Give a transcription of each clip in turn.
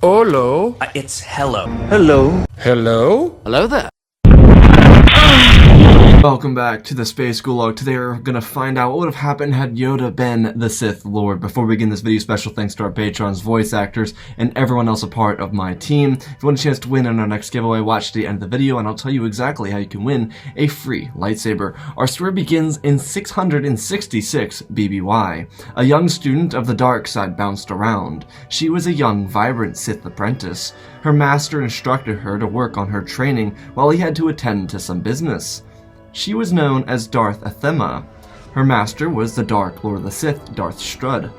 Hello? It's hello. Hello. Hello? Hello there. Welcome back to the Space Gulag. Today we're gonna find out what would have happened had Yoda been the Sith Lord. Before we begin this video, special thanks to our patrons, voice actors, and everyone else a part of my team. If you want a chance to win in our next giveaway, watch the end of the video and I'll tell you exactly how you can win a free lightsaber. Our story begins in 666 BBY. A young student of the dark side bounced around. She was a young, vibrant Sith apprentice. Her master instructed her to work on her training while he had to attend to some business. She was known as Darth Athema. Her master was the Dark Lord of the Sith, Darth Strud.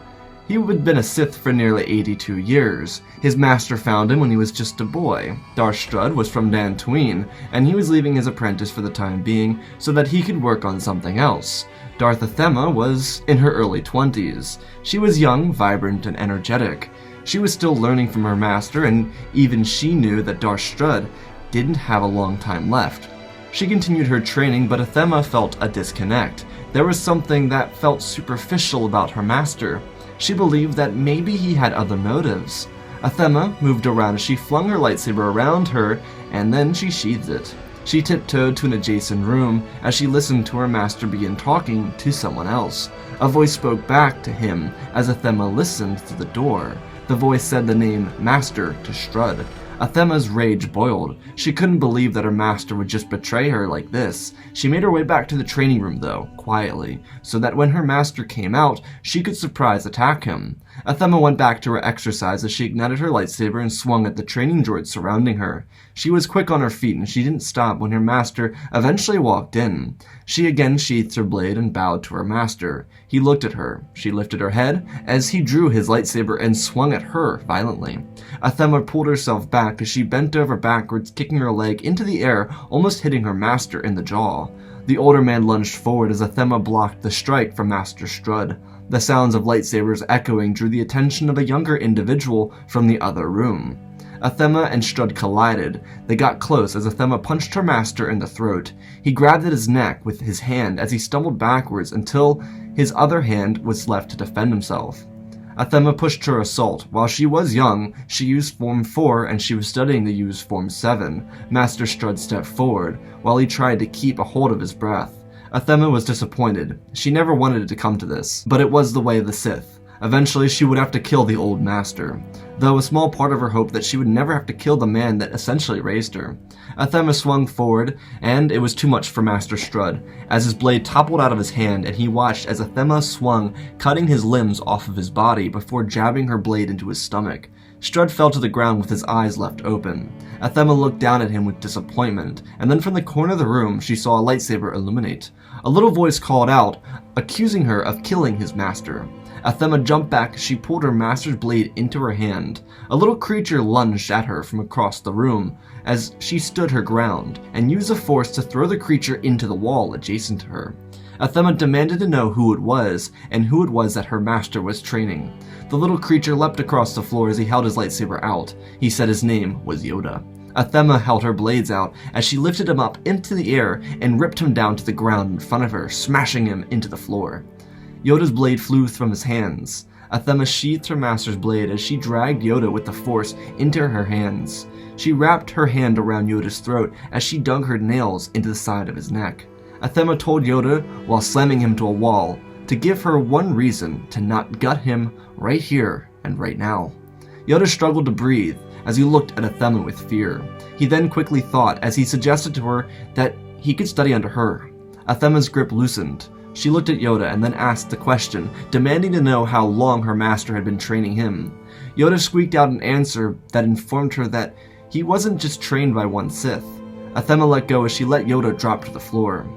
He had been a Sith for nearly 82 years. His master found him when he was just a boy. Darth Strud was from Dantooine, and he was leaving his apprentice for the time being so that he could work on something else. Darth Athema was in her early 20s. She was young, vibrant, and energetic. She was still learning from her master, and even she knew that Darth Strud didn't have a long time left. She continued her training, but Athema felt a disconnect. There was something that felt superficial about her master. She believed that maybe he had other motives. Athema moved around as she flung her lightsaber around her, and then she sheathed it. She tiptoed to an adjacent room as she listened to her master begin talking to someone else. A voice spoke back to him as Athema listened through the door. The voice said the name Master to Strud. Athema's rage boiled. She couldn't believe that her master would just betray her like this. She made her way back to the training room though, quietly, so that when her master came out, she could surprise attack him. Athema went back to her exercise as she ignited her lightsaber and swung at the training droids surrounding her. She was quick on her feet and she didn't stop when her master eventually walked in. She again sheathed her blade and bowed to her master. He looked at her. She lifted her head as he drew his lightsaber and swung at her violently. Athema pulled herself back as she bent over backwards, kicking her leg into the air, almost hitting her master in the jaw. The older man lunged forward as Athema blocked the strike from Master Strud. The sounds of lightsabers echoing drew the attention of a younger individual from the other room. Athema and Strud collided. They got close as Athema punched her master in the throat. He grabbed at his neck with his hand as he stumbled backwards until his other hand was left to defend himself. Athema pushed her assault. While she was young, she used Form 4 and she was studying to use Form 7. Master Strud stepped forward while he tried to keep a hold of his breath. Athema was disappointed. She never wanted it to come to this, but it was the way of the Sith. Eventually, she would have to kill the old master, though a small part of her hoped that she would never have to kill the man that essentially raised her. Athema swung forward, and it was too much for Master Strud, as his blade toppled out of his hand and he watched as Athema swung, cutting his limbs off of his body before jabbing her blade into his stomach. Strud fell to the ground with his eyes left open. Athema looked down at him with disappointment, and then from the corner of the room she saw a lightsaber illuminate. A little voice called out, accusing her of killing his master. Athema jumped back as she pulled her master's blade into her hand. A little creature lunged at her from across the room as she stood her ground, and used the force to throw the creature into the wall adjacent to her. Athema demanded to know who it was, and who it was that her master was training. The little creature leapt across the floor as he held his lightsaber out. He said his name was Yoda. Athema held her blades out as she lifted him up into the air and ripped him down to the ground in front of her, smashing him into the floor. Yoda's blade flew from his hands. Athema sheathed her master's blade as she dragged Yoda with the force into her hands. She wrapped her hand around Yoda's throat as she dug her nails into the side of his neck. Athema told Yoda, while slamming him to a wall, to give her one reason to not gut him right here and right now. Yoda struggled to breathe as he looked at Athema with fear. He then quickly thought as he suggested to her that he could study under her. Athema's grip loosened. She looked at Yoda and then asked the question, demanding to know how long her master had been training him. Yoda squeaked out an answer that informed her that he wasn't just trained by one Sith. Athema let go as she let Yoda drop to the floor.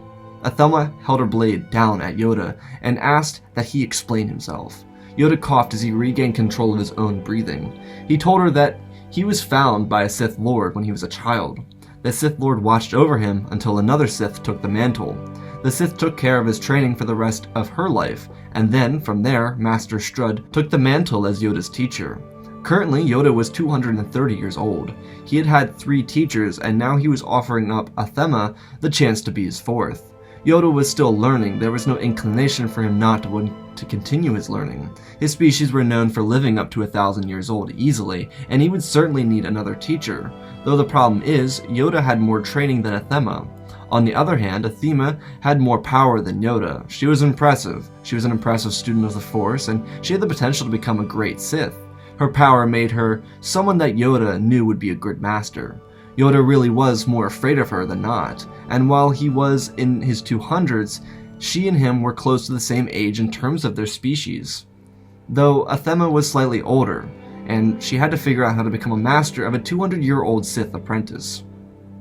Athema held her blade down at Yoda and asked that he explain himself. Yoda coughed as he regained control of his own breathing. He told her that he was found by a Sith Lord when he was a child. The Sith Lord watched over him until another Sith took the mantle. The Sith took care of his training for the rest of her life, and then, from there, Master Strud took the mantle as Yoda's teacher. Currently, Yoda was 230 years old. He had had 3 teachers, and now he was offering up Athema the chance to be his 4th. Yoda was still learning. There was no inclination for him not to to continue his learning. His species were known for living up to 1,000 years old easily, and he would certainly need another teacher. Though the problem is, Yoda had more training than Athema. On the other hand, Athema had more power than Yoda. She was impressive. She was an impressive student of the Force, and she had the potential to become a great Sith. Her power made her someone that Yoda knew would be a good master. Yoda really was more afraid of her than not, and while he was in his 200s, she and him were close to the same age in terms of their species. Though Athema was slightly older, and she had to figure out how to become a master of a 200-year-old Sith apprentice.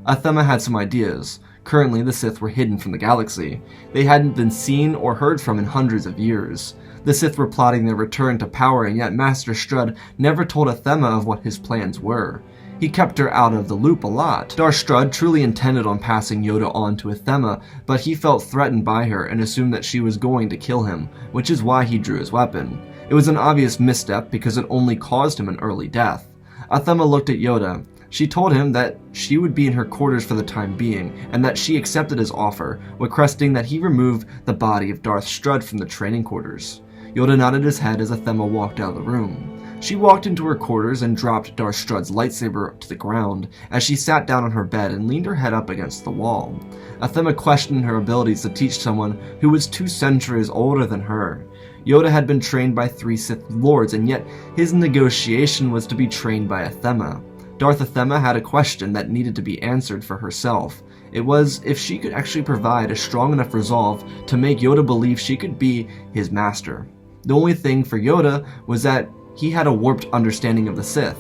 Athema had some ideas. Currently, the Sith were hidden from the galaxy. They hadn't been seen or heard from in hundreds of years. The Sith were plotting their return to power, and yet Master Strud never told Athema of what his plans were. He kept her out of the loop a lot. Darth Strud truly intended on passing Yoda on to Athema, but he felt threatened by her and assumed that she was going to kill him, which is why he drew his weapon. It was an obvious misstep because it only caused him an early death. Athema looked at Yoda. She told him that she would be in her quarters for the time being, and that she accepted his offer, requesting that he remove the body of Darth Strud from the training quarters. Yoda nodded his head as Athema walked out of the room. She walked into her quarters and dropped Darth Strud's lightsaber to the ground as she sat down on her bed and leaned her head up against the wall. Athema questioned her abilities to teach someone who was 2 centuries older than her. Yoda had been trained by 3 Sith Lords, and yet his negotiation was to be trained by Athema. Darth Athema had a question that needed to be answered for herself. It was if she could actually provide a strong enough resolve to make Yoda believe she could be his master. The only thing for Yoda was that he had a warped understanding of the Sith.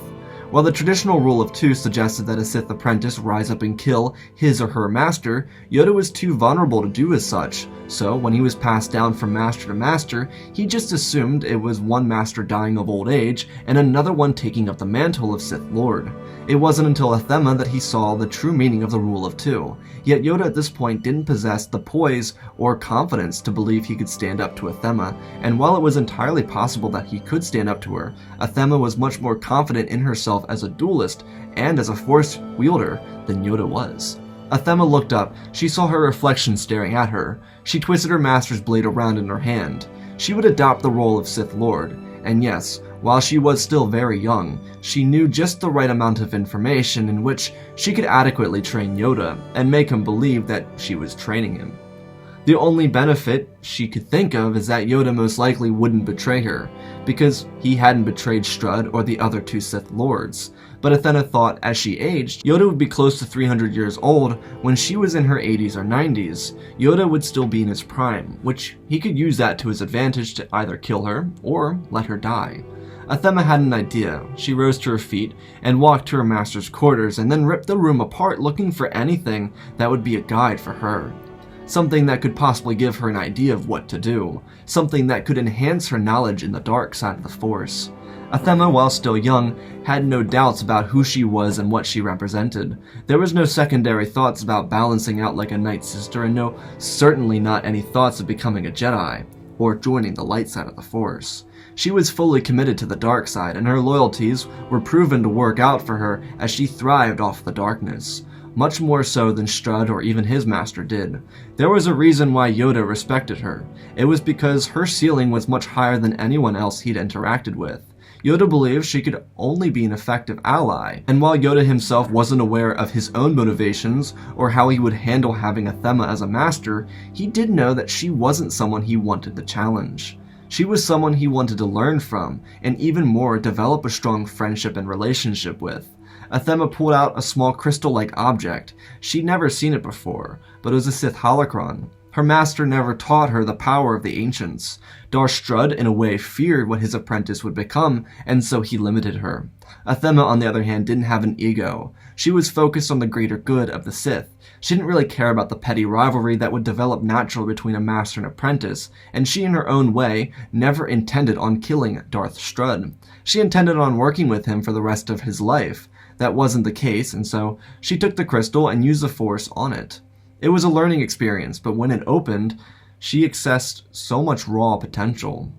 While the traditional rule of 2 suggested that a Sith apprentice rise up and kill his or her master, Yoda was too vulnerable to do as such, so when he was passed down from master to master, he just assumed it was one master dying of old age and another one taking up the mantle of Sith Lord. It wasn't until Athema that he saw the true meaning of the rule of 2, yet Yoda at this point didn't possess the poise or confidence to believe he could stand up to Athema, and while it was entirely possible that he could stand up to her, Athema was much more confident in herself as a duelist and as a Force wielder than Yoda was. Athema looked up. She saw her reflection staring at her. She twisted her master's blade around in her hand. She would adopt the role of Sith Lord, and yes, while she was still very young, she knew just the right amount of information in which she could adequately train Yoda and make him believe that she was training him. The only benefit she could think of is that Yoda most likely wouldn't betray her, because he hadn't betrayed Strud or the other 2 Sith Lords. But Athena thought as she aged, Yoda would be close to 300 years old when she was in her 80s or 90s. Yoda would still be in his prime, which he could use that to his advantage to either kill her or let her die. Athema had an idea. She rose to her feet and walked to her master's quarters and then ripped the room apart looking for anything that would be a guide for her. Something that could possibly give her an idea of what to do. Something that could enhance her knowledge in the dark side of the Force. Athema, while still young, had no doubts about who she was and what she represented. There was no secondary thoughts about balancing out like a Night Sister, and no, certainly not any thoughts of becoming a Jedi, or joining the light side of the Force. She was fully committed to the dark side, and her loyalties were proven to work out for her as she thrived off the darkness. Much more so than Strud or even his master did. There was a reason why Yoda respected her. It was because her ceiling was much higher than anyone else he'd interacted with. Yoda believed she could only be an effective ally, and while Yoda himself wasn't aware of his own motivations or how he would handle having Athema as a master, he did know that she wasn't someone he wanted to challenge. She was someone he wanted to learn from, and even more, develop a strong friendship and relationship with. Athema pulled out a small crystal-like object. She'd never seen it before, but it was a Sith holocron. Her master never taught her the power of the ancients. Darth Strud, in a way, feared what his apprentice would become, and so he limited her. Athema, on the other hand, didn't have an ego. She was focused on the greater good of the Sith. She didn't really care about the petty rivalry that would develop naturally between a master and apprentice, and she, in her own way, never intended on killing Darth Strud. She intended on working with him for the rest of his life. That wasn't the case, and so she took the crystal and used the Force on it. It was a learning experience, but when it opened, she accessed so much raw potential.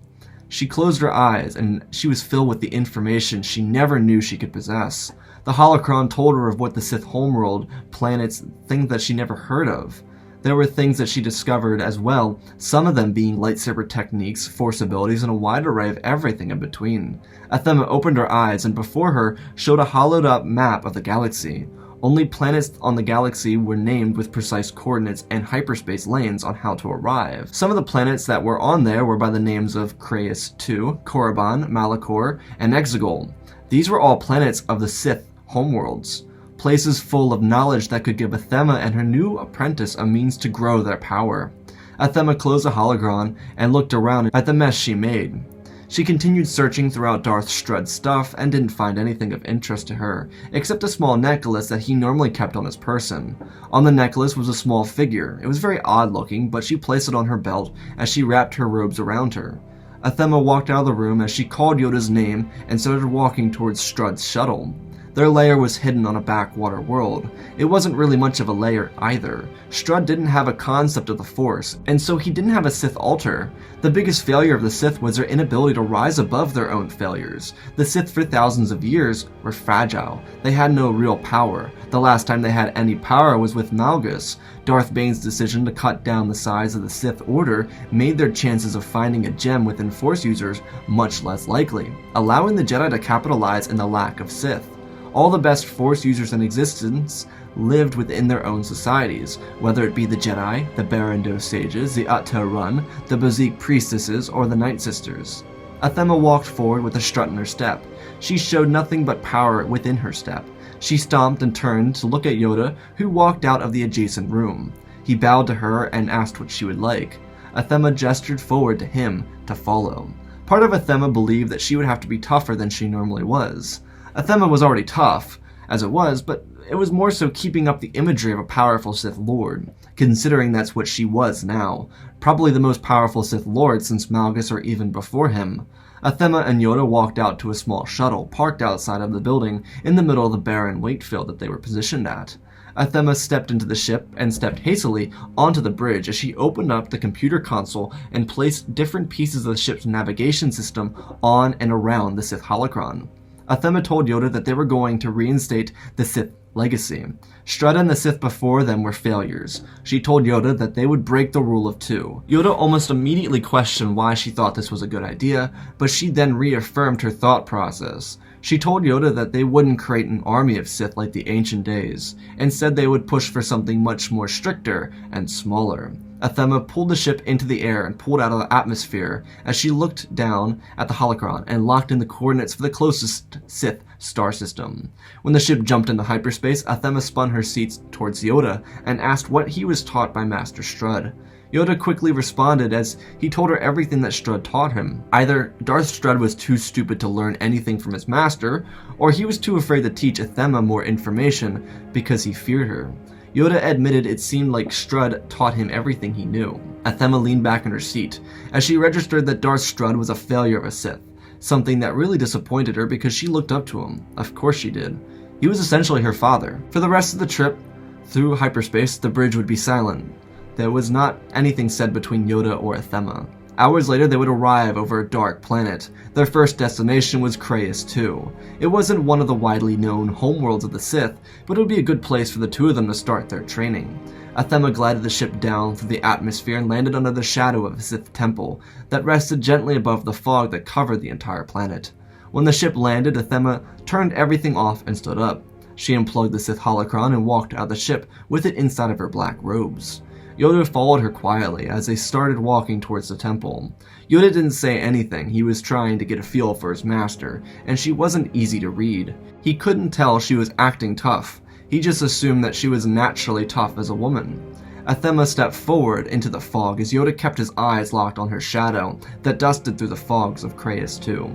She closed her eyes, and she was filled with the information she never knew she could possess. The holocron told her of what the Sith homeworld, planets, things that she never heard of. There were things that she discovered as well, some of them being lightsaber techniques, force abilities, and a wide array of everything in between. Athema opened her eyes, and before her showed a hollowed-up map of the galaxy. Only planets on the galaxy were named with precise coordinates and hyperspace lanes on how to arrive. Some of the planets that were on there were by the names of Creuss II, Korriban, Malachor, and Exegol. These were all planets of the Sith homeworlds, places full of knowledge that could give Athema and her new apprentice a means to grow their power. Athema closed the hologron and looked around at the mess she made. She continued searching throughout Darth Strudd's stuff and didn't find anything of interest to her, except a small necklace that he normally kept on his person. On the necklace was a small figure. It was very odd looking, but she placed it on her belt as she wrapped her robes around her. Athema walked out of the room as she called Yoda's name and started walking towards Strudd's shuttle. Their lair was hidden on a backwater world. It wasn't really much of a lair either. Strudd didn't have a concept of the Force, and so he didn't have a Sith altar. The biggest failure of the Sith was their inability to rise above their own failures. The Sith for thousands of years were fragile. They had no real power. The last time they had any power was with Malgus. Darth Bane's decision to cut down the size of the Sith Order made their chances of finding a gem within Force users much less likely, allowing the Jedi to capitalize in the lack of Sith. All the best Force users in existence lived within their own societies, whether it be the Jedi, the Barrando sages, the Aht-Run, the Bazik priestesses, or the Night Sisters. Athema walked forward with a strut in her step. She showed nothing but power within her step. She stomped and turned to look at Yoda, who walked out of the adjacent room. He bowed to her and asked what she would like. Athema gestured forward to him to follow. Part of Athema believed that she would have to be tougher than she normally was. Athema was already tough, as it was, but it was more so keeping up the imagery of a powerful Sith Lord, considering that's what she was now, probably the most powerful Sith Lord since Malgus or even before him. Athema and Yoda walked out to a small shuttle parked outside of the building in the middle of the barren wheat field that they were positioned at. Athema stepped into the ship and stepped hastily onto the bridge as she opened up the computer console and placed different pieces of the ship's navigation system on and around the Sith holocron. Athema told Yoda that they were going to reinstate the Sith legacy. Strudd and the Sith before them were failures. She told Yoda that they would break the rule of two. Yoda almost immediately questioned why she thought this was a good idea, but she then reaffirmed her thought process. She told Yoda that they wouldn't create an army of Sith like the ancient days. Instead, they would push for something much more stricter and smaller. Athema pulled the ship into the air and pulled out of the atmosphere as she looked down at the holocron and locked in the coordinates for the closest Sith star system. When the ship jumped into hyperspace, Athema spun her seats towards Yoda and asked what he was taught by Master Strudd. Yoda quickly responded as he told her everything that Strudd taught him. Either Darth Strudd was too stupid to learn anything from his master, or he was too afraid to teach Athema more information because he feared her. Yoda admitted it seemed like Strudd taught him everything he knew. Athema leaned back in her seat as she registered that Darth Strudd was a failure of a Sith, something that really disappointed her because she looked up to him. Of course she did. He was essentially her father. For the rest of the trip through hyperspace, the bridge would be silent. There was not anything said between Yoda or Athema. Hours later, they would arrive over a dark planet. Their first destination was Creuss II. It wasn't one of the widely known homeworlds of the Sith, but it would be a good place for the two of them to start their training. Athema glided the ship down through the atmosphere and landed under the shadow of a Sith temple that rested gently above the fog that covered the entire planet. When the ship landed, Athema turned everything off and stood up. She unplugged the Sith holocron and walked out of the ship with it inside of her black robes. Yoda followed her quietly as they started walking towards the temple. Yoda didn't say anything. He was trying to get a feel for his master, and she wasn't easy to read. He couldn't tell she was acting tough. He just assumed that she was naturally tough as a woman. Athema stepped forward into the fog as Yoda kept his eyes locked on her shadow that dusted through the fogs of Creuss II.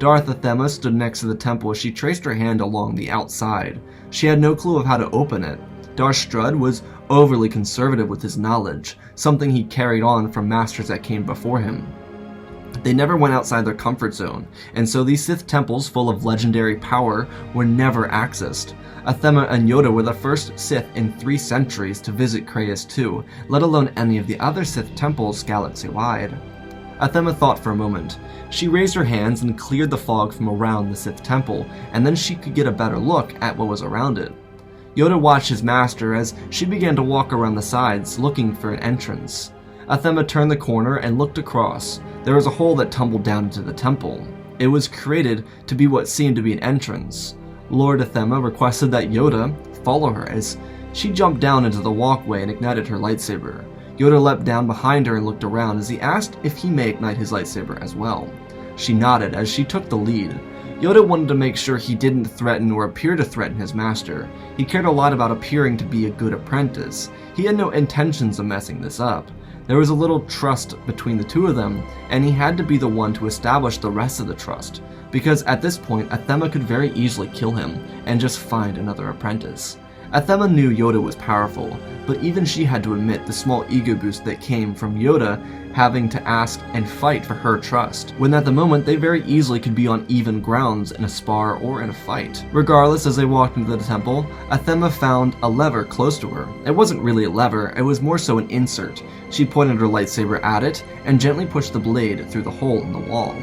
Darth Athema stood next to the temple as she traced her hand along the outside. She had no clue of how to open it. Darth Strudd was overly conservative with his knowledge, something he carried on from masters that came before him. They never went outside their comfort zone, and so these Sith temples full of legendary power were never accessed. Athema and Yoda were the first Sith in 3 centuries to visit Creuss II, let alone any of the other Sith temples galaxy-wide. Athema thought for a moment. She raised her hands and cleared the fog from around the Sith temple, and then she could get a better look at what was around it. Yoda watched his master as she began to walk around the sides, looking for an entrance. Athema turned the corner and looked across. There was a hole that tumbled down into the temple. It was created to be what seemed to be an entrance. Lord Athema requested that Yoda follow her as she jumped down into the walkway and ignited her lightsaber. Yoda leapt down behind her and looked around as he asked if he may ignite his lightsaber as well. She nodded as she took the lead. Yoda wanted to make sure he didn't threaten or appear to threaten his master. He cared a lot about appearing to be a good apprentice. He had no intentions of messing this up. There was a little trust between the two of them, and he had to be the one to establish the rest of the trust, because at this point Athema could very easily kill him and just find another apprentice. Athema knew Yoda was powerful, but even she had to admit the small ego boost that came from Yoda having to ask and fight for her trust, when at the moment they very easily could be on even grounds in a spar or in a fight. Regardless, as they walked into the temple, Athema found a lever close to her. It wasn't really a lever, it was more so an insert. She pointed her lightsaber at it and gently pushed the blade through the hole in the wall.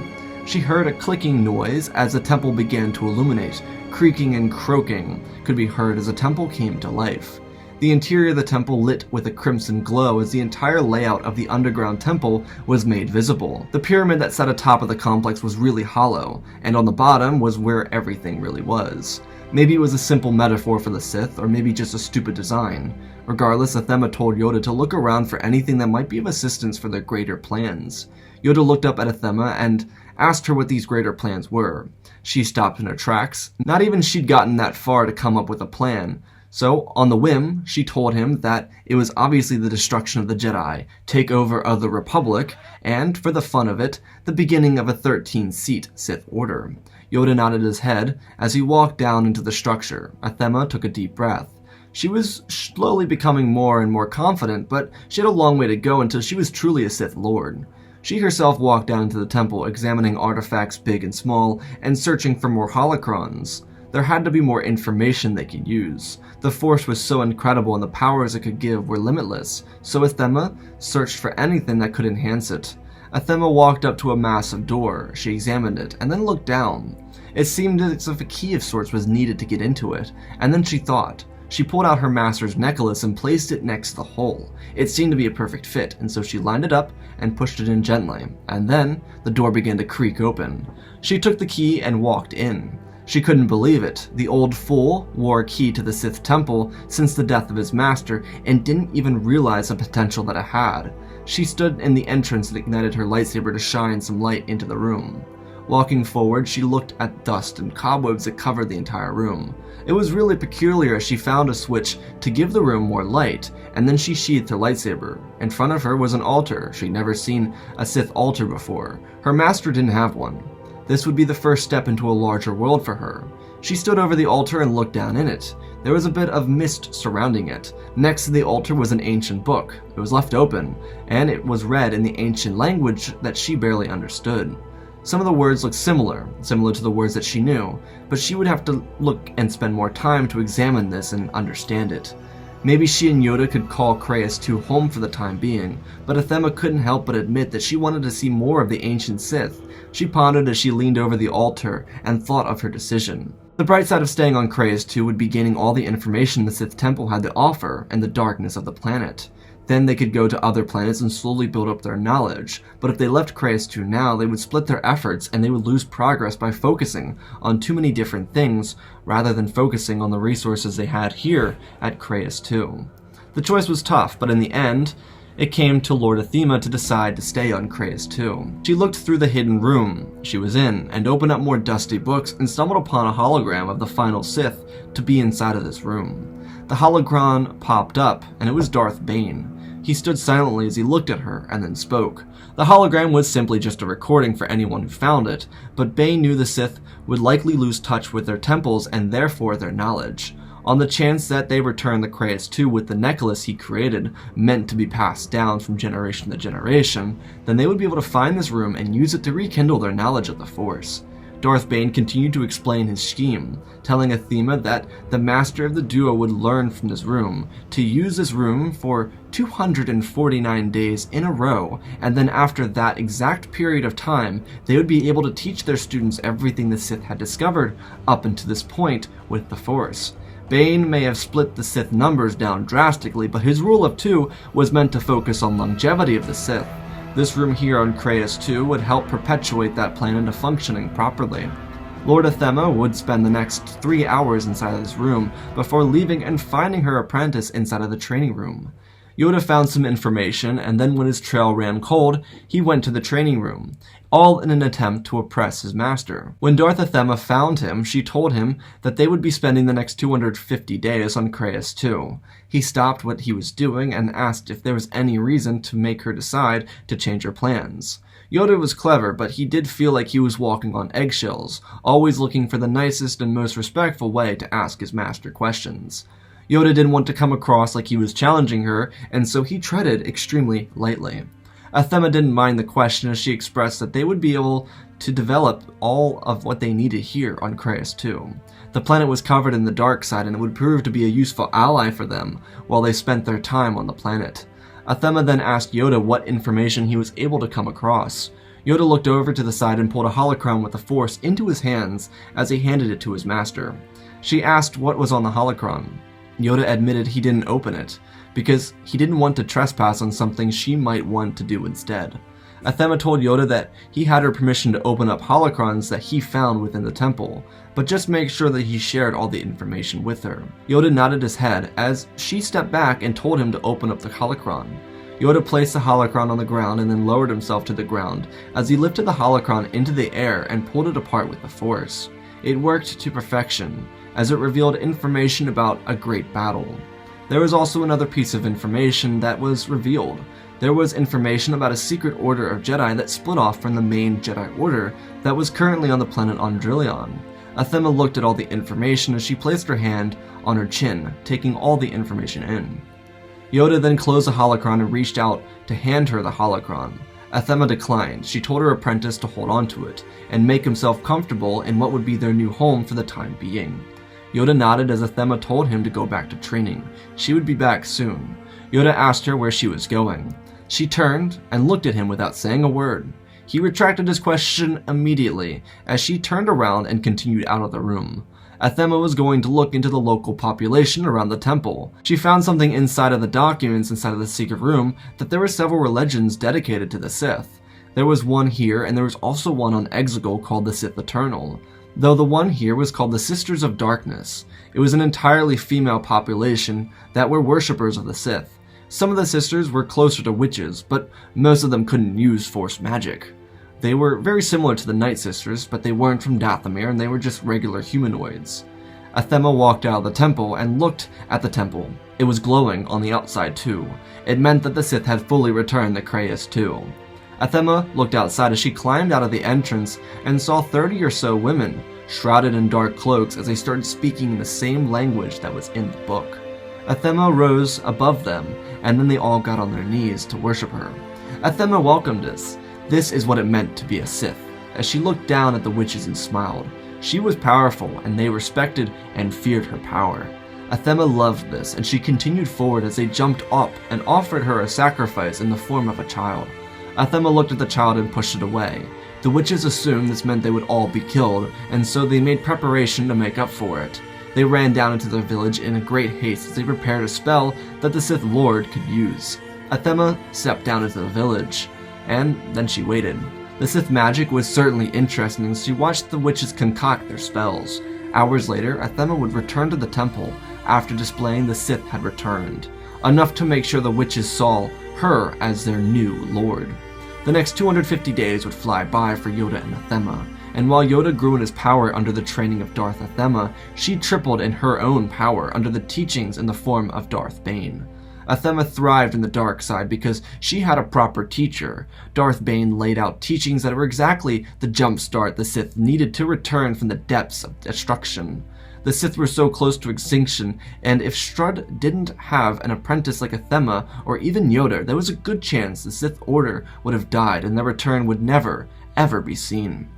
She heard a clicking noise as the temple began to illuminate. Creaking and croaking could be heard as the temple came to life. The interior of the temple lit with a crimson glow as the entire layout of the underground temple was made visible. The pyramid that sat atop of the complex was really hollow, and on the bottom was where everything really was. Maybe it was a simple metaphor for the Sith, or maybe just a stupid design. Regardless, Athema told Yoda to look around for anything that might be of assistance for their greater plans. Yoda looked up at Athema and asked her what these greater plans were. She stopped in her tracks. Not even she'd gotten that far to come up with a plan. So, on the whim, she told him that it was obviously the destruction of the Jedi, takeover of the Republic, and, for the fun of it, the beginning of a 13-seat Sith Order. Yoda nodded his head as he walked down into the structure. Athema took a deep breath. She was slowly becoming more and more confident, but she had a long way to go until she was truly a Sith Lord. She herself walked down into the temple, examining artifacts big and small, and searching for more holocrons. There had to be more information they could use. The Force was so incredible and the powers it could give were limitless, so Athema searched for anything that could enhance it. Athema walked up to a massive door. She examined it, and then looked down. It seemed as if a key of sorts was needed to get into it, and then she thought. She pulled out her master's necklace and placed it next to the hole. It seemed to be a perfect fit, and so she lined it up and pushed it in gently, and then the door began to creak open. She took the key and walked in. She couldn't believe it. The old fool wore a key to the Sith temple since the death of his master and didn't even realize the potential that it had. She stood in the entrance and ignited her lightsaber to shine some light into the room. Walking forward, she looked at dust and cobwebs that covered the entire room. It was really peculiar as she found a switch to give the room more light, and then she sheathed her lightsaber. In front of her was an altar. She'd never seen a Sith altar before. Her master didn't have one. This would be the first step into a larger world for her. She stood over the altar and looked down in it. There was a bit of mist surrounding it. Next to the altar was an ancient book. It was left open, and it was read in the ancient language that she barely understood. Some of the words looked similar to the words that she knew, but she would have to look and spend more time to examine this and understand it. Maybe she and Yoda could call Crais 2 home for the time being, but Athema couldn't help but admit that she wanted to see more of the ancient Sith. She pondered as she leaned over the altar and thought of her decision. The bright side of staying on Crais 2 would be gaining all the information the Sith Temple had to offer in the darkness of the planet. Then they could go to other planets and slowly build up their knowledge, but if they left Crais 2 now, they would split their efforts and they would lose progress by focusing on too many different things rather than focusing on the resources they had here at Crais 2. The choice was tough, but in the end, it came to Lord Athema to decide to stay on Crais 2. She looked through the hidden room she was in and opened up more dusty books and stumbled upon a hologram of the final Sith to be inside of this room. The hologram popped up, and it was Darth Bane. He stood silently as he looked at her and then spoke. The hologram was simply just a recording for anyone who found it, but Bane knew the Sith would likely lose touch with their temples and therefore their knowledge. On the chance that they return the Crais 2 with the necklace he created, meant to be passed down from generation to generation, then they would be able to find this room and use it to rekindle their knowledge of the Force. Darth Bane continued to explain his scheme, telling Athema that the master of the duo would learn from this room, to use this room for 249 days in a row, and then after that exact period of time, they would be able to teach their students everything the Sith had discovered up until this point with the Force. Bane may have split the Sith numbers down drastically, but his rule of 2 was meant to focus on longevity of the Sith. This room here on Crais II would help perpetuate that plan into functioning properly. Lord Athema would spend the next 3 hours inside of this room before leaving and finding her apprentice inside of the training room. Yoda found some information, and then when his trail ran cold, he went to the training room, all in an attempt to oppress his master. When Darth Athema found him, she told him that they would be spending the next 250 days on Crais II. He stopped what he was doing and asked if there was any reason to make her decide to change her plans. Yoda was clever, but he did feel like he was walking on eggshells, always looking for the nicest and most respectful way to ask his master questions. Yoda didn't want to come across like he was challenging her, and so he treaded extremely lightly. Athema didn't mind the question as she expressed that they would be able to develop all of what they needed here on Crais II. The planet was covered in the dark side and it would prove to be a useful ally for them while they spent their time on the planet. Athema then asked Yoda what information he was able to come across. Yoda looked over to the side and pulled a holocron with the Force into his hands as he handed it to his master. She asked what was on the holocron. Yoda admitted he didn't open it, because he didn't want to trespass on something she might want to do instead. Athema told Yoda that he had her permission to open up holocrons that he found within the temple, but just make sure that he shared all the information with her. Yoda nodded his head as she stepped back and told him to open up the holocron. Yoda placed the holocron on the ground and then lowered himself to the ground as he lifted the holocron into the air and pulled it apart with the Force. It worked to perfection, as it revealed information about a great battle. There was also another piece of information that was revealed. There was information about a secret order of Jedi that split off from the main Jedi Order that was currently on the planet Ondrilion. Athema looked at all the information as she placed her hand on her chin, taking all the information in. Yoda then closed the holocron and reached out to hand her the holocron. Athema declined. She told her apprentice to hold on to it and make himself comfortable in what would be their new home for the time being. Yoda nodded as Athema told him to go back to training. She would be back soon. Yoda asked her where she was going. She turned and looked at him without saying a word. He retracted his question immediately as she turned around and continued out of the room. Athema was going to look into the local population around the temple. She found something inside of the documents inside of the secret room that there were several religions dedicated to the Sith. There was one here, and there was also one on Exegol called the Sith Eternal, though the one here was called the Sisters of Darkness. It was an entirely female population that were worshippers of the Sith. Some of the sisters were closer to witches, but most of them couldn't use Force magic. They were very similar to the Night Sisters, but they weren't from Dathomir and they were just regular humanoids. Athema walked out of the temple and looked at the temple. It was glowing on the outside too. It meant that the Sith had fully returned to Crais II. Athema looked outside as she climbed out of the entrance and saw 30 or so women, shrouded in dark cloaks as they started speaking the same language that was in the book. Athema rose above them, and then they all got on their knees to worship her. Athema welcomed us. This is what it meant to be a Sith, as she looked down at the witches and smiled. She was powerful, and they respected and feared her power. Athema loved this, and she continued forward as they jumped up and offered her a sacrifice in the form of a child. Athema looked at the child and pushed it away. The witches assumed this meant they would all be killed, and so they made preparation to make up for it. They ran down into their village in a great haste as they prepared a spell that the Sith Lord could use. Athema stepped down into the village, and then she waited. The Sith magic was certainly interesting as she watched the witches concoct their spells. Hours later, Athema would return to the temple after displaying the Sith had returned, enough to make sure the witches saw her as their new lord. The next 250 days would fly by for Yoda and Athema, and while Yoda grew in his power under the training of Darth Athema, she tripled in her own power under the teachings in the form of Darth Bane. Athema thrived in the dark side because she had a proper teacher. Darth Bane laid out teachings that were exactly the jumpstart the Sith needed to return from the depths of destruction. The Sith were so close to extinction, and if Strud didn't have an apprentice like Athema or even Yoda, there was a good chance the Sith Order would have died and their return would never, ever be seen.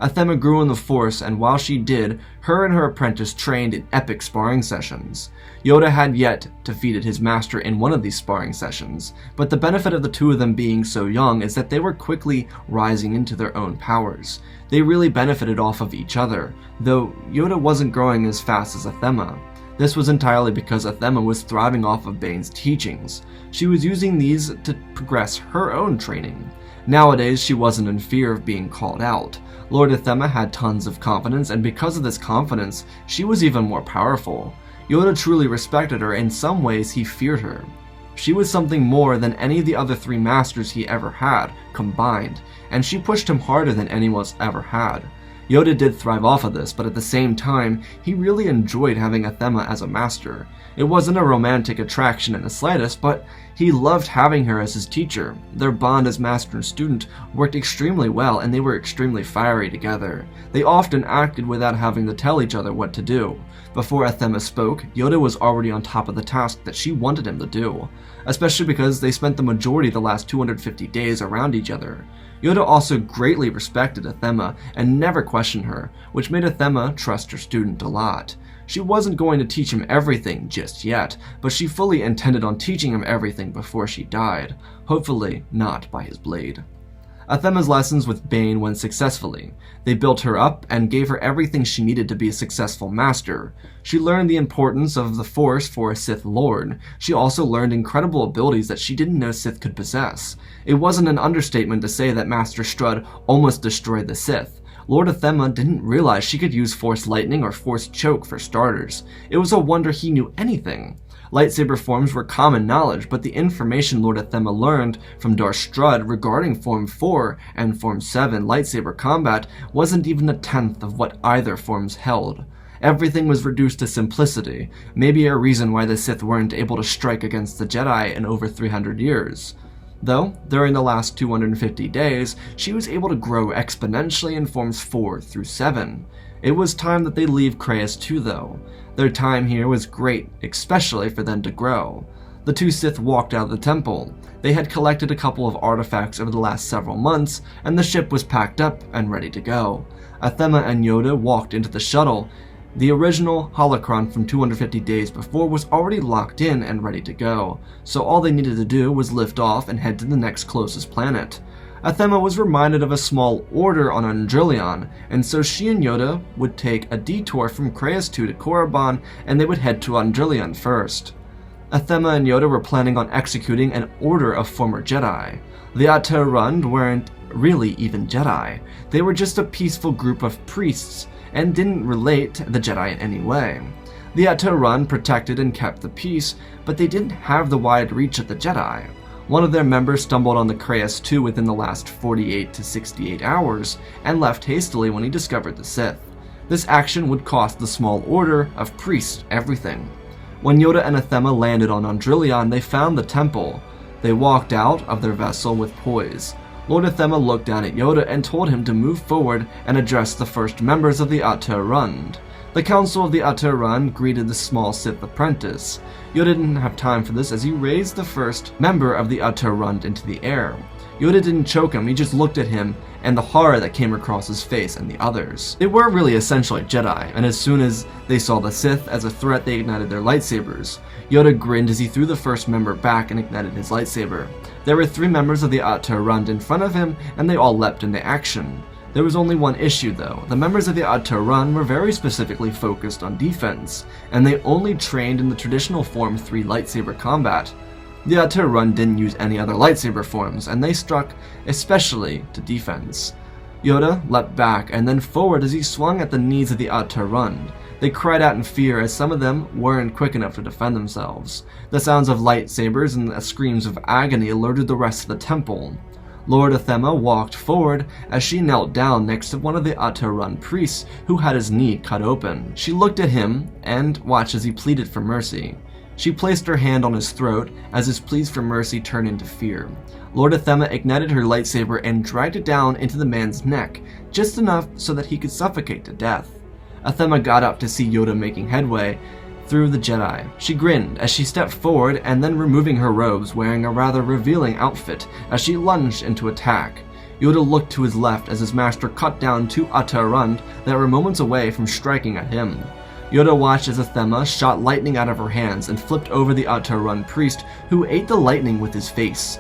Athema grew in the Force, and while she did, her and her apprentice trained in epic sparring sessions. Yoda had yet defeated his master in one of these sparring sessions, but the benefit of the two of them being so young is that they were quickly rising into their own powers. They really benefited off of each other, though Yoda wasn't growing as fast as Athema. This was entirely because Athema was thriving off of Bane's teachings. She was using these to progress her own training. Nowadays, she wasn't in fear of being called out. Lord Athema had tons of confidence, and because of this confidence, she was even more powerful. Yoda truly respected her. In some ways, he feared her. She was something more than any of the other 3 masters he ever had, combined, and she pushed him harder than anyone else ever had. Yoda did thrive off of this, but at the same time, he really enjoyed having Athema as a master. It wasn't a romantic attraction in the slightest, but he loved having her as his teacher. Their bond as master and student worked extremely well, and they were extremely fiery together. They often acted without having to tell each other what to do. Before Athema spoke, Yoda was already on top of the task that she wanted him to do, especially because they spent the majority of the last 250 days around each other. Yoda also greatly respected Athema and never questioned her, which made Athema trust her student a lot. She wasn't going to teach him everything just yet, but she fully intended on teaching him everything before she died, hopefully not by his blade. Athema's lessons with Bane went successfully. They built her up and gave her everything she needed to be a successful master. She learned the importance of the Force for a Sith Lord. She also learned incredible abilities that she didn't know Sith could possess. It wasn't an understatement to say that Master Strud almost destroyed the Sith. Lord Athema didn't realize she could use Force Lightning or Force Choke for starters. It was a wonder he knew anything. Lightsaber forms were common knowledge, but the information Lord Athema learned from Darth Strud regarding Form 4 and Form 7 lightsaber combat wasn't even a tenth of what either forms held. Everything was reduced to simplicity, maybe a reason why the Sith weren't able to strike against the Jedi in over 300 years. Though, during the last 250 days, she was able to grow exponentially in Forms 4 through 7. It was time that they leave Crais 2 though. Their time here was great, especially for them to grow. The 2 Sith walked out of the temple. They had collected a couple of artifacts over the last several months, and the ship was packed up and ready to go. Athema and Yoda walked into the shuttle. The original holocron from 250 days before was already locked in and ready to go, so all they needed to do was lift off and head to the next closest planet. Athema was reminded of a small order on Andrilion, and so she and Yoda would take a detour from Crais 2 to Korriban, and they would head to Andrilion first. Athema and Yoda were planning on executing an order of former Jedi. The A'Te'Rund weren't really even Jedi. They were just a peaceful group of priests, and didn't relate to the Jedi in any way. The A'Te'Rund protected and kept the peace, but they didn't have the wide reach of the Jedi. One of their members stumbled on the Crais 2 within the last 48 to 68 hours, and left hastily when he discovered the Sith. This action would cost the small order of priests everything. When Yoda and Athema landed on Andrilion, they found the temple. They walked out of their vessel with poise. Lord Athema looked down at Yoda and told him to move forward and address the first members of the A'Te'Rund. The Council of the A'Te'Rund greeted the small Sith apprentice. Yoda didn't have time for this as he raised the first member of the A'Te'Rund into the air. Yoda didn't choke him, he just looked at him and the horror that came across his face and the others. They were really essentially Jedi, and as soon as they saw the Sith as a threat, they ignited their lightsabers. Yoda grinned as he threw the first member back and ignited his lightsaber. There were 3 members of the A'Te'Rund in front of him, and they all leapt into action. There was only one issue though. The members of the A'Te'Rund were very specifically focused on defense, and they only trained in the traditional Form 3 lightsaber combat. The A'Te'Rund didn't use any other lightsaber forms, and they struck especially to defense. Yoda leapt back and then forward as he swung at the knees of the A'Te'Rund. They cried out in fear as some of them weren't quick enough to defend themselves. The sounds of lightsabers and the screams of agony alerted the rest of the temple. Lord Athema walked forward as she knelt down next to one of the A'Te'Rund priests who had his knee cut open. She looked at him and watched as he pleaded for mercy. She placed her hand on his throat as his pleas for mercy turned into fear. Lord Athema ignited her lightsaber and dragged it down into the man's neck, just enough so that he could suffocate to death. Athema got up to see Yoda making headway through the Jedi. She grinned as she stepped forward and then removing her robes, wearing a rather revealing outfit as she lunged into attack. Yoda looked to his left as his master cut down 2 A'Te'Rund that were moments away from striking at him. Yoda watched as Athema shot lightning out of her hands and flipped over the A'Te'Rund priest, who ate the lightning with his face.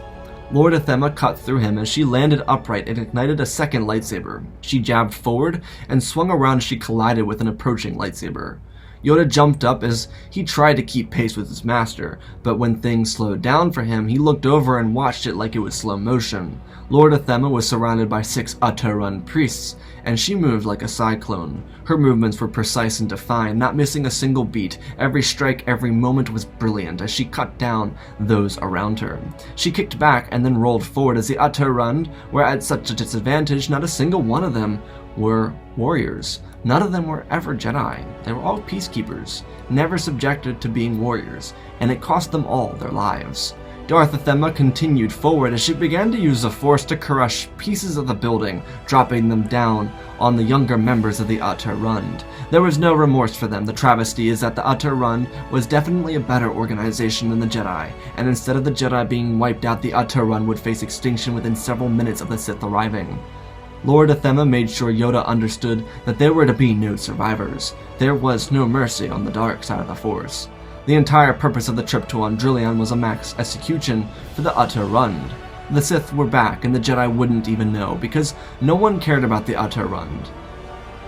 Lord Athema cut through him as she landed upright and ignited a second lightsaber. She jabbed forward and swung around as she collided with an approaching lightsaber. Yoda jumped up as he tried to keep pace with his master, but when things slowed down for him, he looked over and watched it like it was slow motion. Lord Athema was surrounded by 6 Ahtoran priests, and she moved like a cyclone. Her movements were precise and defined, not missing a single beat. Every strike, every moment was brilliant as she cut down those around her. She kicked back and then rolled forward as the Ahtoran were at such a disadvantage. Not a single one of them were warriors. None of them were ever Jedi. They were all peacekeepers, never subjected to being warriors, and it cost them all their lives. Darth Athema continued forward as she began to use the Force to crush pieces of the building, dropping them down on the younger members of the Ahtoran. There was no remorse for them. The travesty is that the Ahtoran was definitely a better organization than the Jedi, and instead of the Jedi being wiped out, the Ahtoran would face extinction within several minutes of the Sith arriving. Lord Athema made sure Yoda understood that there were to be no survivors. There was no mercy on the dark side of the Force. The entire purpose of the trip to Ondrilion was a mass execution for the Ahtoran. The Sith were back, and the Jedi wouldn't even know, because no one cared about the Ahtoran.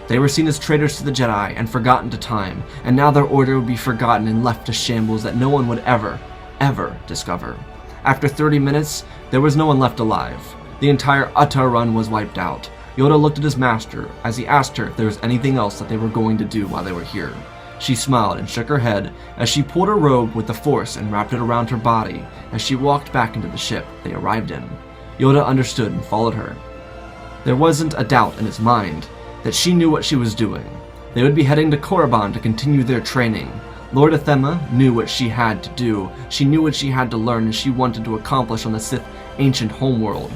They were seen as traitors to the Jedi and forgotten to time, and now their order would be forgotten and left to shambles that no one would ever discover. After 30 minutes, there was no one left alive. The entire Ahtoran was wiped out. Yoda looked at his master as he asked her if there was anything else that they were going to do while they were here. She smiled and shook her head as she pulled her robe with the Force and wrapped it around her body as she walked back into the ship they arrived in. Yoda understood and followed her. There wasn't a doubt in his mind that she knew what she was doing. They would be heading to Korriban to continue their training. Lord Athema knew what she had to do. She knew what she had to learn and she wanted to accomplish on the Sith ancient homeworld.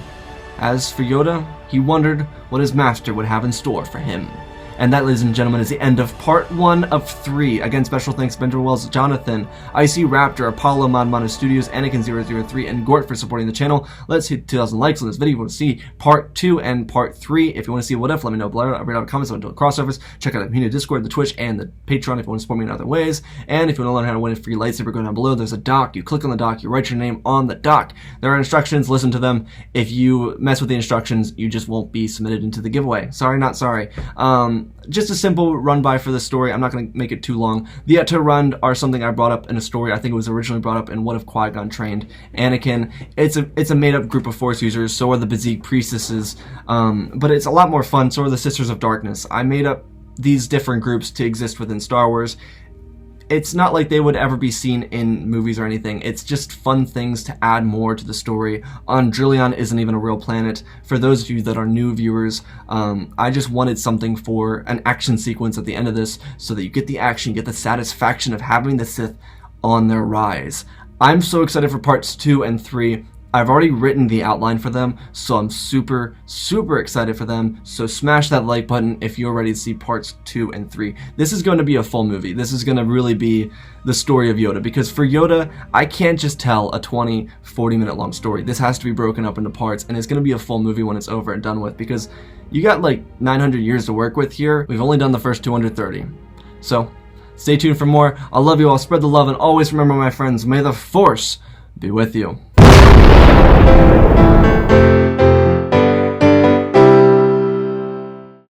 As for Yoda, he wondered what his master would have in store for him. And that, ladies and gentlemen, is the end of part 1 of 3. Again, special thanks to Benjamin Wells, Jonathan, Icy Raptor, Apollo, Mon Studios, Anakin003, and Gort for supporting the channel. Let's hit 2,000 likes on this video if you want to see part 2 and part 3. If you want to see what if, let me know below. I'll read out comments on doing crossovers. Check out the community Discord, the Twitch, and the Patreon if you want to support me in other ways. And if you want to learn how to win a free lightsaber, go down below. There's a doc. You click on the doc, you write your name on the doc. There are instructions, listen to them. If you mess with the instructions, you just won't be submitted into the giveaway. Sorry, not sorry. Just a simple run-by for the story. I'm not going to make it too long. The Ahtoran are something I brought up in a story. I think it was originally brought up in What If Qui-Gon Trained Anakin. It's a made-up group of Force users. So are the Bezique priestesses. But it's a lot more fun. So are the Sisters of Darkness. I made up these different groups to exist within Star Wars. It's not like they would ever be seen in movies or anything. It's just fun things to add more to the story. Ondrilion isn't even a real planet. For those of you that are new viewers, I just wanted something for an action sequence at the end of this so that you get the action, you get the satisfaction of having the Sith on their rise. I'm so excited for parts 2 and 3. I've already written the outline for them, so I'm super excited for them. So smash that like button if you're ready to see parts 2 and 3. This is going to be a full movie. This is going to really be the story of Yoda, because for Yoda, I can't just tell a 20, 40-minute long story. This has to be broken up into parts, and it's going to be a full movie when it's over and done with, because you got like 900 years to work with here. We've only done the first 230. So stay tuned for more. I love you all. Spread the love, and always remember, my friends, may the Force be with you.